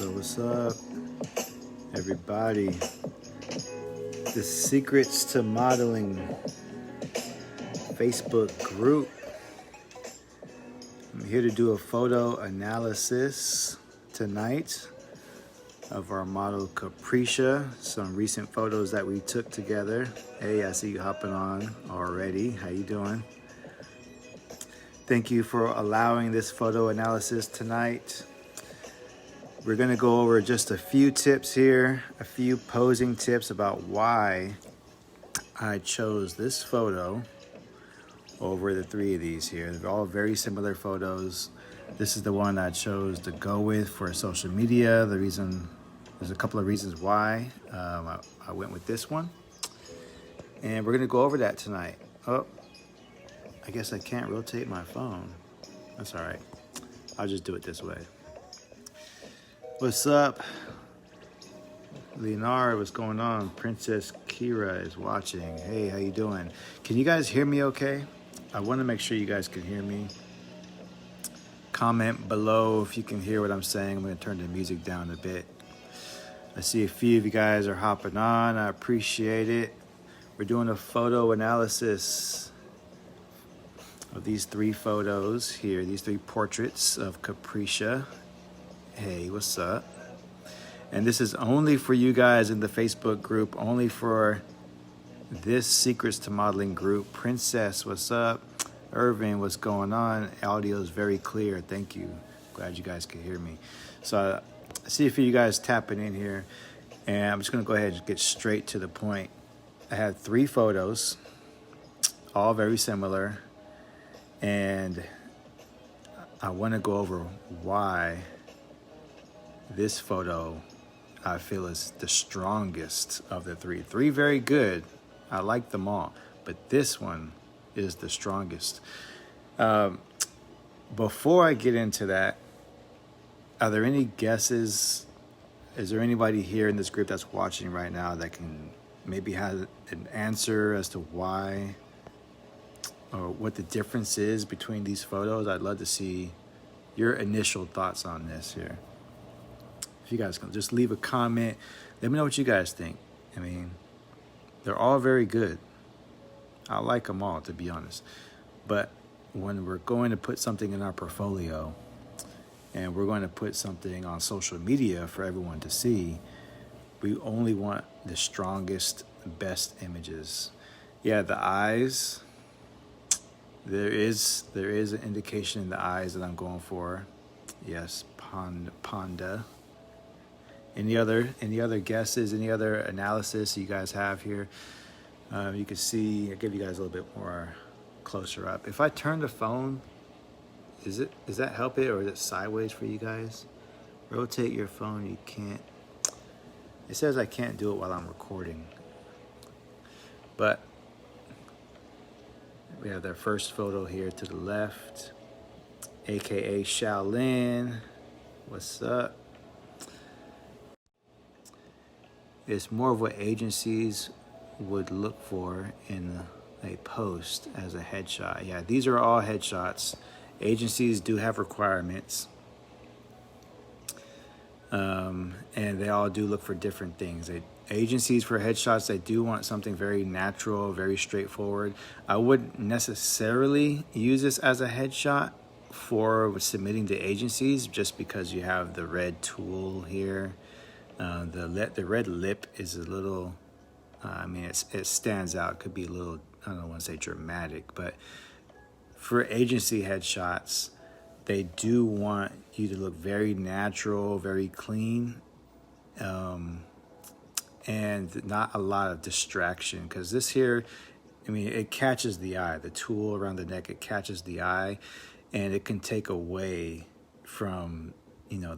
What's up, everybody? The Secrets to Modeling Facebook group. I'm here to do a photo analysis tonight of our model Capricia, some recent photos that we took together. Hey, I see you hopping on already. How you doing? Thank you for allowing this photo analysis tonight. We're gonna go over just a few tips here, a few posing tips about why I chose this photo over the three of these here. They're all very similar photos. This is the one I chose to go with for social media. There's a couple of reasons why I went with this one. And we're gonna go over that tonight. Oh, I guess I can't rotate my phone. That's all right. I'll just do it this way. What's up? Leonard, what's going on? Princess Kira is watching. Hey, how you doing? Can you guys hear me okay? I want to make sure you guys can hear me. Comment below if you can hear what I'm saying. I'm going to turn the music down a bit. I see a few of you guys are hopping on. I appreciate it. We're doing a photo analysis of these three photos here, these three portraits of Capricia. Hey, what's up? And this is only for you guys in the Facebook group, only for this Secrets to Modeling group. Princess, what's up? Irving, what's going on? Audio is very clear. Thank you. Glad you guys can hear me. So I see a few of you guys tapping in here, and I'm just going to go ahead and get straight to the point. I had three photos, all very similar, and I want to go over why this photo I feel is the strongest of the three. Three very good. I like them all, but this one is the strongest. Before I get into that, are there any guesses? Is there anybody here in this group that's watching right now that can maybe have an answer as to why or what the difference is between these photos? I'd love to see your initial thoughts on this here. If you guys can just leave a comment, let me know what you guys think. I mean, they're all very good. I like them all, to be honest. But when we're going to put something in our portfolio and we're going to put something on social media for everyone to see, we only want the strongest, best images. Yeah, the eyes, there is an indication in the eyes that I'm going for. Yes, Panda. Any other guesses, any other analysis you guys have here? You can see, I'll give you guys a little bit more closer up. If I turn the phone, does that help it, or is it sideways for you guys? Rotate your phone, you can't. It says I can't do it while I'm recording. But we have their first photo here to the left, AKA Shaolin. What's up? It's more of what agencies would look for in a post as a headshot. Yeah, these are all headshots. Agencies do have requirements. And they all do look for different things. Agencies for headshots, they do want something very natural, very straightforward. I wouldn't necessarily use this as a headshot for submitting to agencies just because you have the red tool here. The red lip is a little, it stands out. It could be a little, I don't want to say dramatic, but for agency headshots, they do want you to look very natural, very clean, and not a lot of distraction. Because this here, it catches the eye. The tool around the neck, it catches the eye, and it can take away from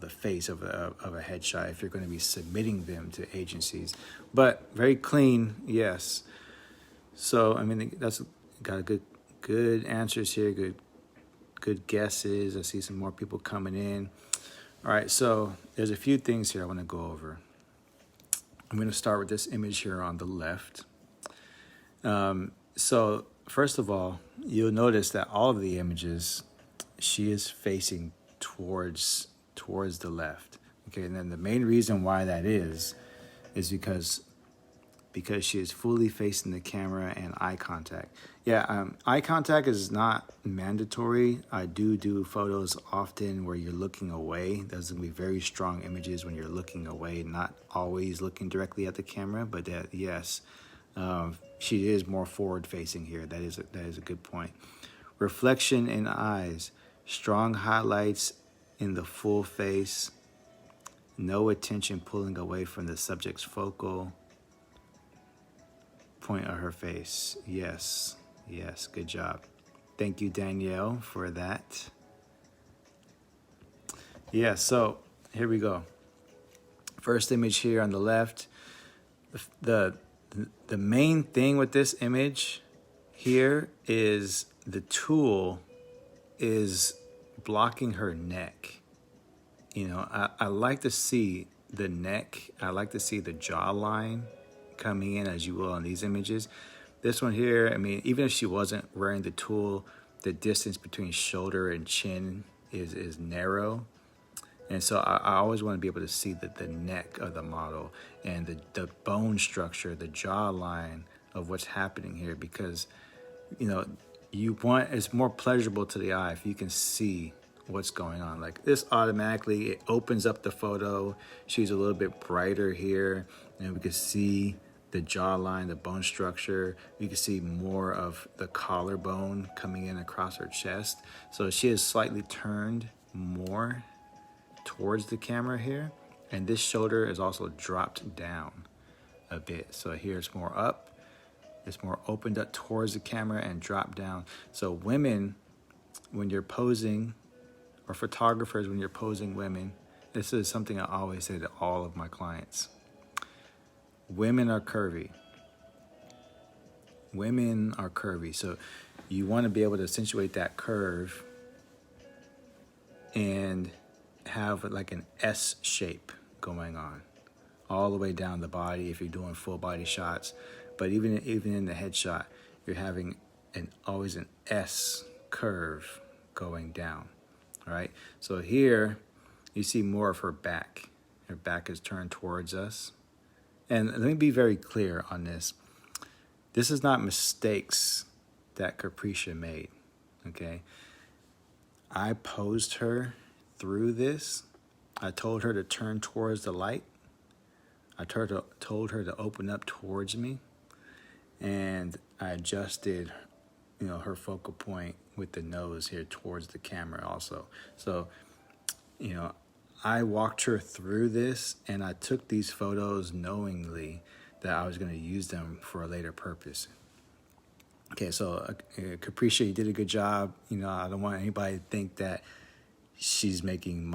the face of a headshot if you're going to be submitting them to agencies. But very clean, yes. So that's got a good answers here, good guesses. I see some more people coming in. All right, so there's a few things here I want to go over. I'm going to start with this image here on the left. So first of all, you'll notice that all of the images, she is facing towards the left. Okay, and then the main reason why that is because she is fully facing the camera and eye contact. Yeah, eye contact is not mandatory. I do photos often where you're looking away. Those will be very strong images when you're looking away, not always looking directly at the camera. But yes, she is more forward facing here. That is a good point. Reflection in eyes, strong highlights in the full face, no attention pulling away from the subject's focal point of her face. Yes, good job. Thank you, Danielle, for that. Yeah, so here we go. First image here on the left. The main thing with this image here is the tool is blocking her neck. You know, I like to see the neck. I like to see the jawline coming in, as you will on these images. This one here, I mean, even if she wasn't wearing the tool, the distance between shoulder and chin is narrow. And so I always want to be able to see the neck of the model and the bone structure, the jawline of what's happening here, because, you know, it's more pleasurable to the eye if you can see what's going on. Like this automatically, it opens up the photo. She's a little bit brighter here, and we can see the jawline, the bone structure. You can see more of the collarbone coming in across her chest. So she is slightly turned more towards the camera here. And this shoulder is also dropped down a bit. So here it's more up. It's more opened up towards the camera and dropped down. So women, when you're posing, or photographers, when you're posing women, this is something I always say to all of my clients. Women are curvy. Women are curvy. So you want to be able to accentuate that curve and have like an S shape going on all the way down the body if you're doing full body shots. But even in the headshot, you're having always an S curve going down. All right. So here you see more of her back. Her back is turned towards us. And let me be very clear on this. This is not mistakes that Capricia made, okay? I posed her through this. I told her to turn towards the light. I told her to open up towards me. And I adjusted, you know, her focal point with the nose here towards the camera also. So, you know, I walked her through this, and I took these photos knowingly that I was going to use them for a later purpose. Okay, so Capricia, you did a good job. You know, I don't want anybody to think that she's making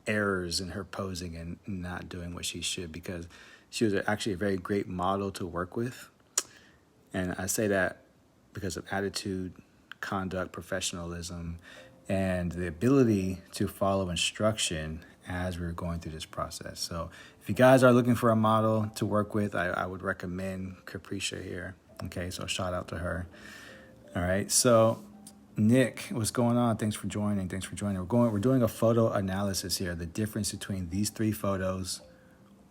errors in her posing and not doing what she should, because she was actually a very great model to work with. And I say that because of attitude, conduct, professionalism, and the ability to follow instruction as we're going through this process. So if you guys are looking for a model to work with, I would recommend Capricia here. Okay, so shout out to her. All right, so Nick, what's going on? Thanks for joining. We're doing a photo analysis here, the difference between these three photos,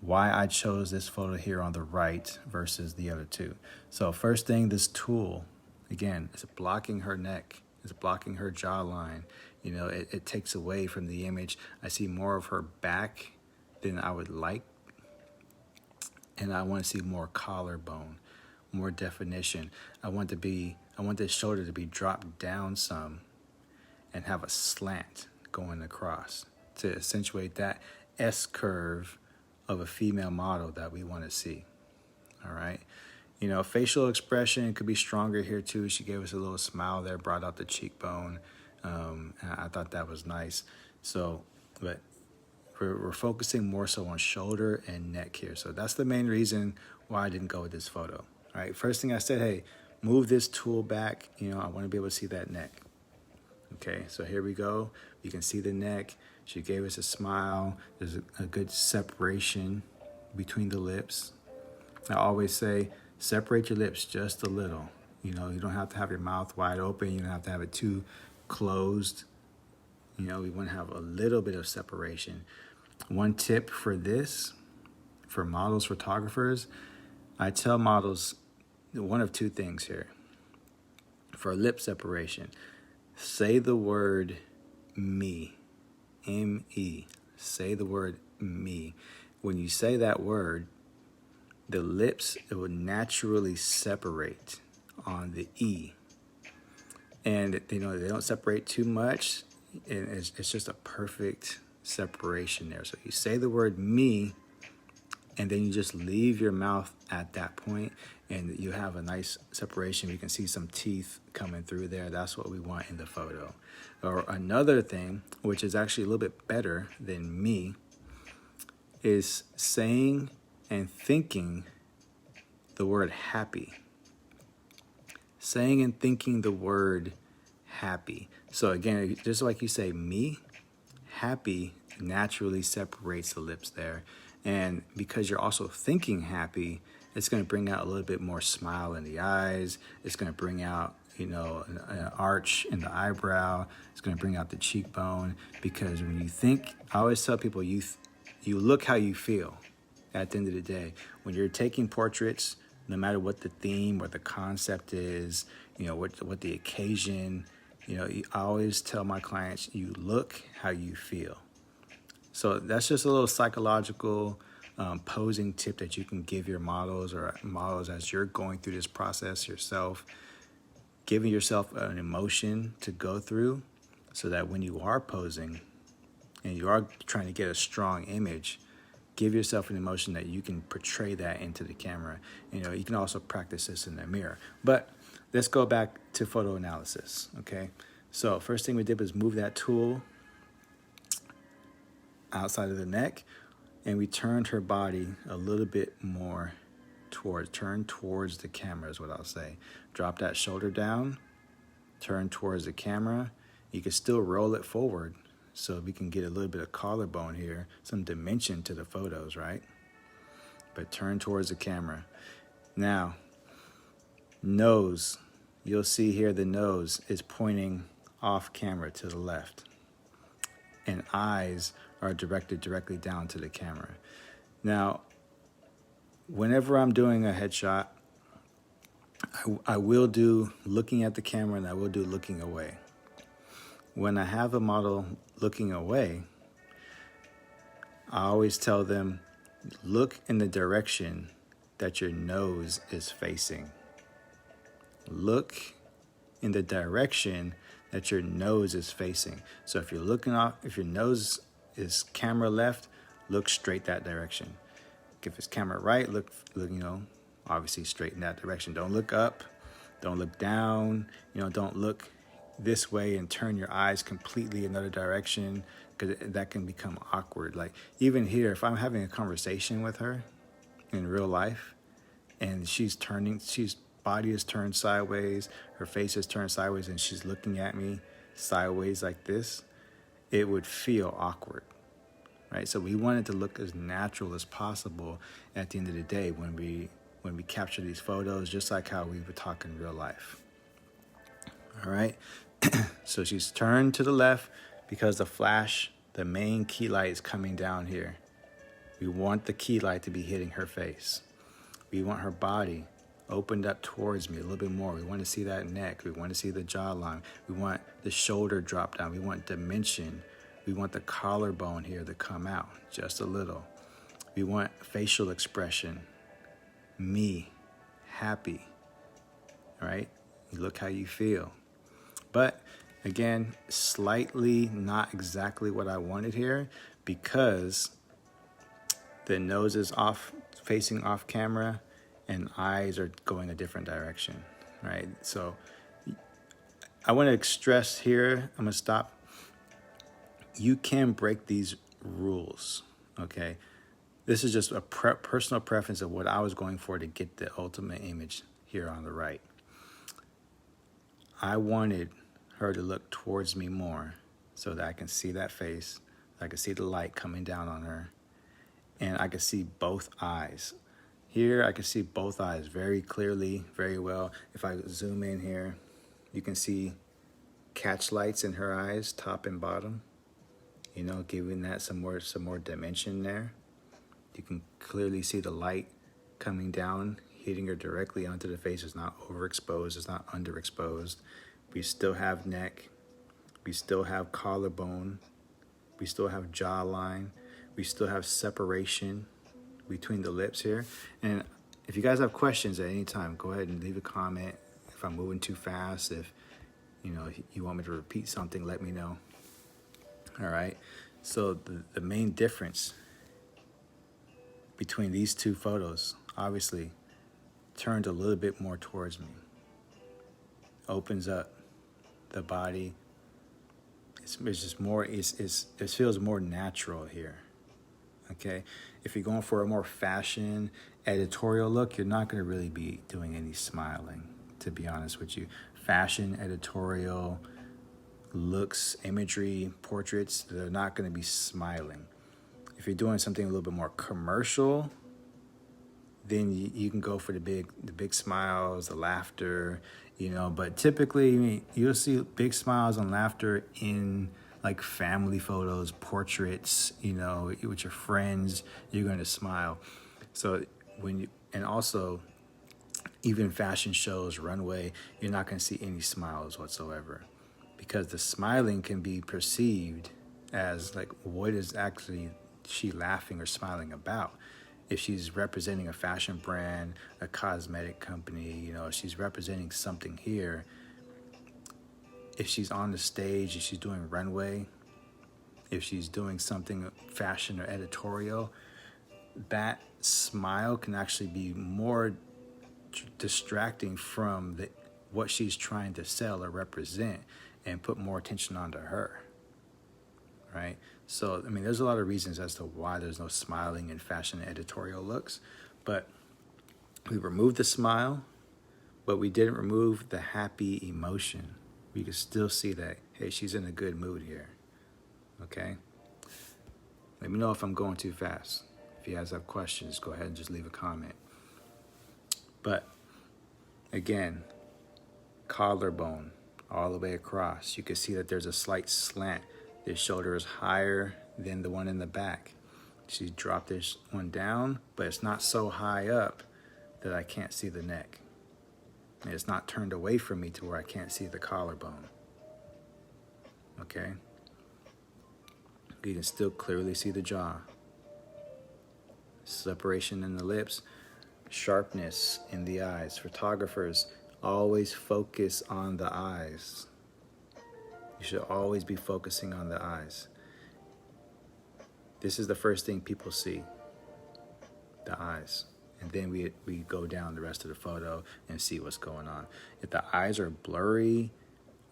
why I chose this photo here on the right versus the other two. So first thing, this tool, again, is blocking her neck, is blocking her jawline. You know, it takes away from the image. I see more of her back than I would like. And I want to see more collarbone, more definition. I want this shoulder to be dropped down some and have a slant going across to accentuate that S curve of a female model that we want to see. All right. You know, facial expression could be stronger here too. She gave us a little smile there, brought out the cheekbone. I thought that was nice. So, but we're focusing more so on shoulder and neck here. So that's the main reason why I didn't go with this photo. All right. First thing I said, hey, move this tool back. You know, I want to be able to see that neck. Okay. So here we go. You can see the neck. She gave us a smile. There's a good separation between the lips. I always say, separate your lips just a little. You know, you don't have to have your mouth wide open. You don't have to have it too closed. You know, we want to have a little bit of separation. One tip for this, for models, photographers, I tell models one of two things here. For lip separation, say the word me, M-E. Say the word me. When you say that word, the lips, it will naturally separate on the E. And they don't separate too much. And it's just a perfect separation there. So you say the word me, and then you just leave your mouth at that point, and you have a nice separation. You can see some teeth coming through there. That's what we want in the photo. Or another thing, which is actually a little bit better than me, is saying and thinking the word happy. Saying and thinking the word happy. So again, just like you say me, happy naturally separates the lips there. And because you're also thinking happy, it's going to bring out a little bit more smile in the eyes. It's going to bring out, an arch in the eyebrow. It's going to bring out the cheekbone. Because when you think, I always tell people, you look how you feel at the end of the day. When you're taking portraits, no matter what the theme or the concept is, what the occasion, I always tell my clients, you look how you feel. So that's just a little psychological posing tip that you can give your models as you're going through this process yourself, giving yourself an emotion to go through so that when you are posing and you are trying to get a strong image, give yourself an emotion that you can portray that into the camera. You can also practice this in the mirror. But let's go back to photo analysis, okay? So first thing we did was move that tool outside of the neck, and we turned her body a little bit more turn towards the camera is what I'll say. Drop that shoulder down, turn towards the camera. You can still roll it forward so we can get a little bit of collarbone here, some dimension to the photos, right? But turn towards the camera. Now, nose. You'll see here the nose is pointing off camera to the left. And eyes are directed directly down to the camera. Now, whenever I'm doing a headshot, I will do looking at the camera and I will do looking away. When I have a model looking away, I always tell them, look in the direction that your nose is facing. Look in the direction that your nose is facing. So if you're looking off, if your nose is camera left, look straight that direction. If it's camera right, look, obviously straight in that direction. Don't look up, don't look down, don't look this way and turn your eyes completely another direction, because that can become awkward. Like even here, if I'm having a conversation with her in real life and she's body is turned sideways, her face is turned sideways, and she's looking at me sideways like this, it would feel awkward, right? So we want it to look as natural as possible at the end of the day when we capture these photos, just like how we would talk in real life. All right. So she's turned to the left because the flash, the main key light is coming down here. We want the key light to be hitting her face. We want her body opened up towards me a little bit more. We want to see that neck. We want to see the jawline. We want the shoulder drop down. We want dimension. We want the collarbone here to come out just a little. We want facial expression. Me, happy, right? You look how you feel. But again, slightly not exactly what I wanted here, because the nose is facing off camera and eyes are going a different direction, right? So I want to stress here, I'm going to stop. You can break these rules, okay? This is just a personal preference of what I was going for to get the ultimate image here on the right. I wanted her to look towards me more so that I can see that face, I can see the light coming down on her, and I can see both eyes. Here, I can see both eyes very clearly, very well. If I zoom in here, you can see catch lights in her eyes, top and bottom. you know, giving that some more dimension there. You can clearly see the light coming down, hitting her directly onto the face. It's not overexposed, it's not underexposed. We still have neck, we still have collarbone, we still have jawline, we still have separation between the lips here. And if you guys have questions at any time, go ahead and leave a comment. If I'm moving too fast, if you know you want me to repeat something, let me know. All right. So the main difference between these two photos, obviously, turned a little bit more towards me. Opens up the body. It's just more. It feels more natural here. Okay. If you're going for a more fashion editorial look, you're not going to really be doing any smiling, to be honest with you. Fashion editorial looks, imagery, portraits, they're not going to be smiling. If you're doing something a little bit more commercial, then you can go for the big smiles, the laughter, you know. But typically, you'll see big smiles and laughter in like family photos, portraits, you know, with your friends. You're going to smile. So and also, even fashion shows, runway, you're not going to see any smiles whatsoever, because the smiling can be perceived as like, what is actually she laughing or smiling about? If she's representing a fashion brand, a cosmetic company, you know, if she's representing something here, if she's on the stage, if she's doing runway, if she's doing something fashion or editorial, that smile can actually be more distracting from what she's trying to sell or represent, and put more attention onto her, right? So, I mean, there's a lot of reasons as to why there's no smiling in fashion editorial looks, but we removed the smile, but we didn't remove the happy emotion. We can still see that, hey, she's in a good mood here, okay? Let me know if I'm going too fast. If you guys have questions, go ahead and just leave a comment. But again, collarbone all the way across. You can see that there's a slight slant. This shoulder is higher than the one in the back. She dropped this one down, but it's not so high up that I can't see the neck. And it's not turned away from me to where I can't see the collarbone. Okay? You can still clearly see the jaw. Separation in the lips. Sharpness in the eyes. Photographers always focus on the eyes. You should always be focusing on the eyes. This is the first thing people see, the eyes. And then we go down the rest of the photo and see what's going on. If the eyes are blurry,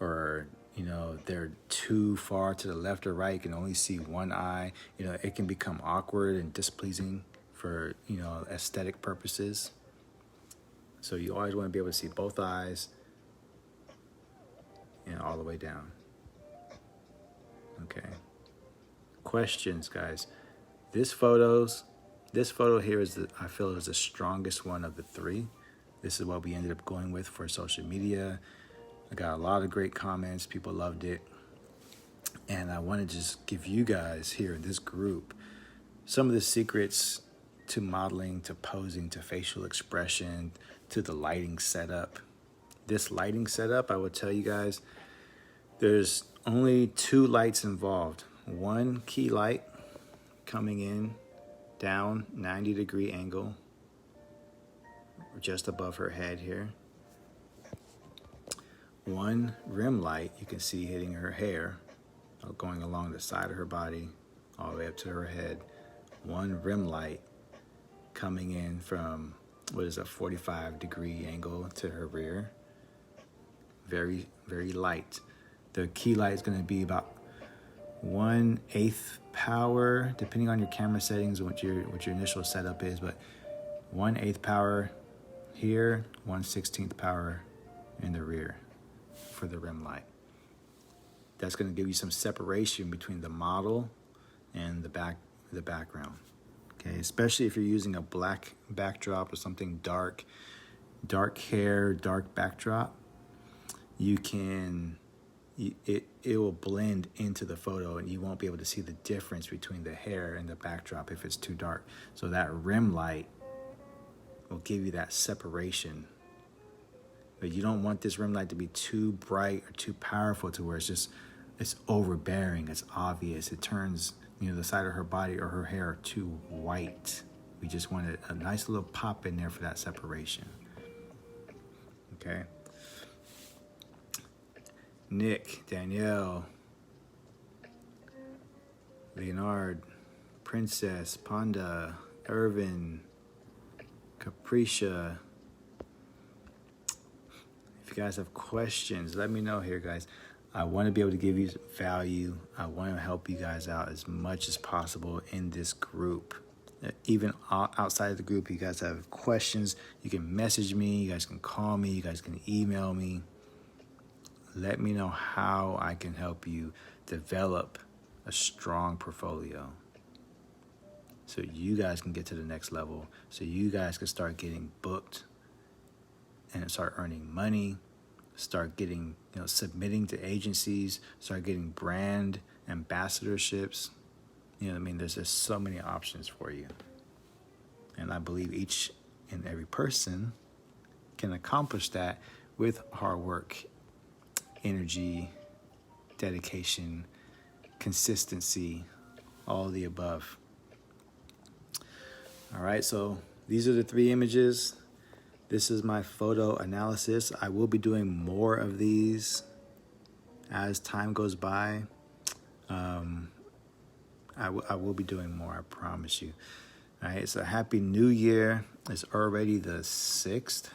or you know, they're too far to the left or right, you can only see one eye, you know, it can become awkward and displeasing for, you know, aesthetic purposes. So you always want to be able to see both eyes, and all the way down. Okay. Questions, guys. This photo here I feel is the strongest one of the three. This is what we ended up going with for social media. I got a lot of great comments. People loved it. And I want to just give you guys here in this group some of the secrets to modeling, to posing, to facial expression, to the lighting setup. This lighting setup, I will tell you guys, there's only 2 lights involved. One key light coming in down 90-degree angle just above her head here. One rim light you can see hitting her hair, going along the side of her body all the way up to her head. One rim light coming in from a 45-degree angle to her rear. Very, very light. The key light is going to be about 1/8 power, depending on your camera settings and what your initial setup is, but 1/8 power here, 1/16 power in the rear for the rim light. That's going to give you some separation between the model and the background. Okay, especially if you're using a black backdrop or something dark hair, dark backdrop, you can it will blend into the photo, and you won't be able to see the difference between the hair and the backdrop if it's too dark. So that rim light will give you that separation. But you don't want this rim light to be too bright or too powerful to where it's overbearing, it's obvious. It turns, the side of her body or her hair too white. We just want a nice little pop in there for that separation. Okay. Nick, Danielle, Leonard, Princess, Panda, Irvin, Capricia. If you guys have questions, let me know here, guys. I want to be able to give you value. I want to help you guys out as much as possible in this group. Even outside of the group, you guys have questions, you can message me, you guys can call me, you guys can email me. Let me know how I can help you develop a strong portfolio so you guys can get to the next level, so you guys can start getting booked and start earning money, start getting, submitting to agencies, start getting brand ambassadorships. There's just so many options for you. And I believe each and every person can accomplish that with hard work, energy, dedication, consistency, all of the above. All right, so these are the 3 images. This is my photo analysis. I will be doing more of these as time goes by. I will be doing more, I promise you. All right, so Happy New Year. It's already the 6th,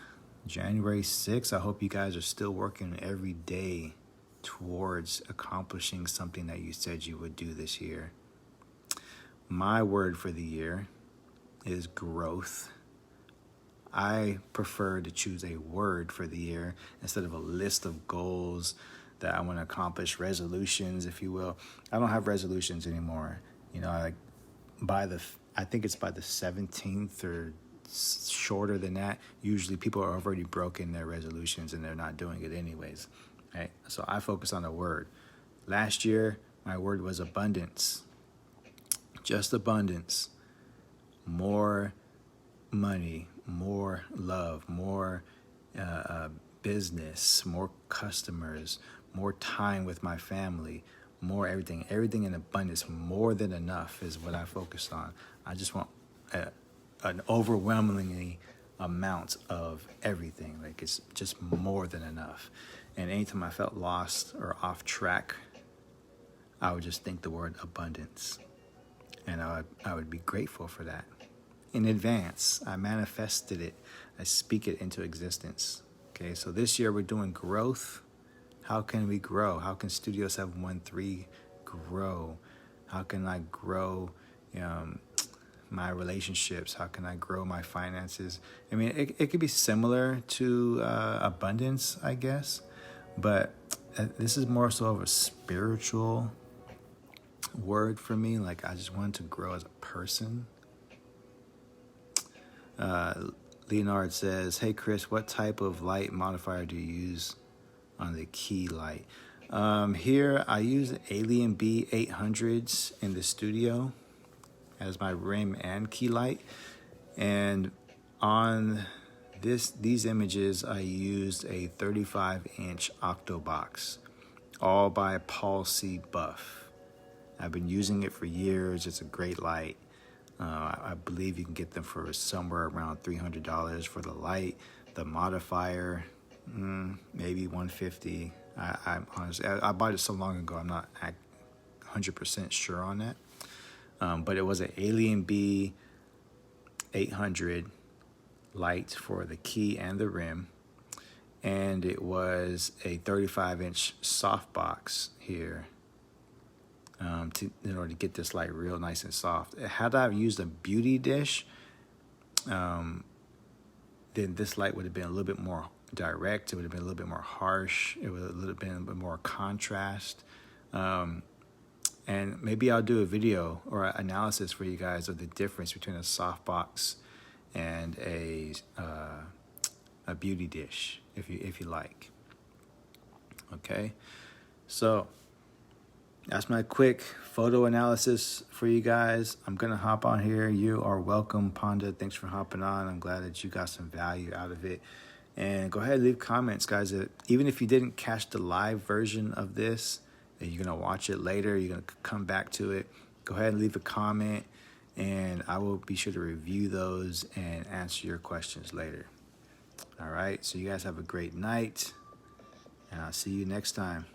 January 6th. I hope you guys are still working every day towards accomplishing something that you said you would do this year. My word for the year is growth. I prefer to choose a word for the year instead of a list of goals that I want to accomplish, resolutions, if you will. I don't have resolutions anymore. I think it's by the 17th or shorter than that. Usually people are already broken their resolutions and they're not doing it anyways. Right? So I focus on the word. Last year, my word was abundance. Just abundance. More money, more love, more business, more customers, more time with my family, more everything in abundance. More than enough is what I focused on. I just want an overwhelmingly amount of everything. Like, it's just more than enough. And anytime I felt lost or off track, I would just think the word abundance, and I would be grateful for that. In advance, I manifested it. I speak it into existence. Okay, so this year we're doing growth. How can we grow? How can Studio 713 grow? How can I grow my relationships? How can I grow my finances? I mean, it could be similar to abundance, I guess, but this is more so of a spiritual word for me. Like, I just wanted to grow as a person. Leonard says, "Hey Chris, what type of light modifier do you use on the key light?" Here I use Alien B 800s in the studio as my rim and key light, and on these images I used a 35-inch Octobox, all by Paul C. Buff. I've been using it for years. It's a great light. I believe you can get them for somewhere around $300 for the light. The modifier, maybe $150. I'm honestly, I bought it so long ago, I'm not 100% sure on that. But it was an Alien B 800 light for the key and the rim, and it was a 35-inch softbox here. In order to get this light real nice and soft. Had I used a beauty dish, then this light would have been a little bit more direct. It would have been a little bit more harsh. It would have been a little bit more contrast. And maybe I'll do a video or an analysis for you guys of the difference between a softbox and a beauty dish, if you like. Okay. So that's my quick photo analysis for you guys. I'm going to hop on here. You are welcome, Panda. Thanks for hopping on. I'm glad that you got some value out of it. And go ahead and leave comments, guys. Even if you didn't catch the live version of this, and you're going to watch it later, you're going to come back to it, go ahead and leave a comment, and I will be sure to review those and answer your questions later. All right, so you guys have a great night, and I'll see you next time.